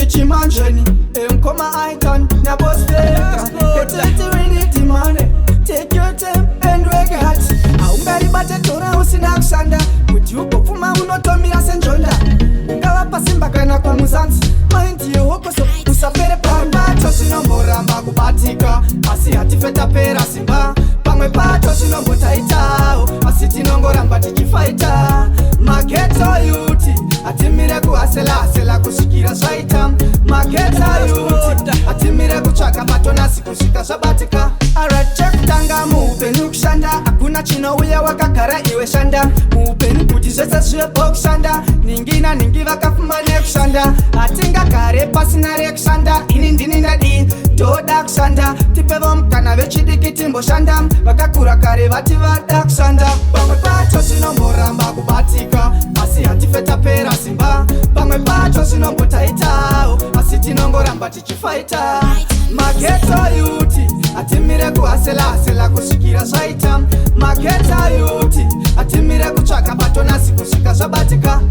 chimanjeni Mkoma icon na boss fake Ketete we need the money Take your time and work hard Aungari bate tora usina kushanda Kuti uko fuma unotomira senjonda Ngawa pasimba kana kwa muzanzi Mahindi yehoko so usapere pamba Tosino moramba kubatika Asi hatifeta pera simba Pamwe pato sinombo taitao Asi tinongoramba tikifaita Mageto yuti Atimire kuhasela asela kushikira swaita Mageto yuti Atimire kuchaka batona sikushika shabatika Alright check tanga muupenu kushanda Hakuna chino uya wakakara iwe shanda Muupenu kujizwesa shwe bokshanda Ningina ningi wakafumane kushanda Atinga kare pasinare kushanda Ini ndini nadi Doda kushanda Tipevo mkana vechidiki timbo shanda Wakakura kare vati vada kushanda Pamwe pacho sinomboramba kubatika Asi hatifeta pera simba Pamwe pacho sinombo taitao Asi tinongoramba tichifaita Mageto yuti Atimire kuhasela asela kushikira swaita Mageto yuti Atimire kuchaka batona sikushika shabatika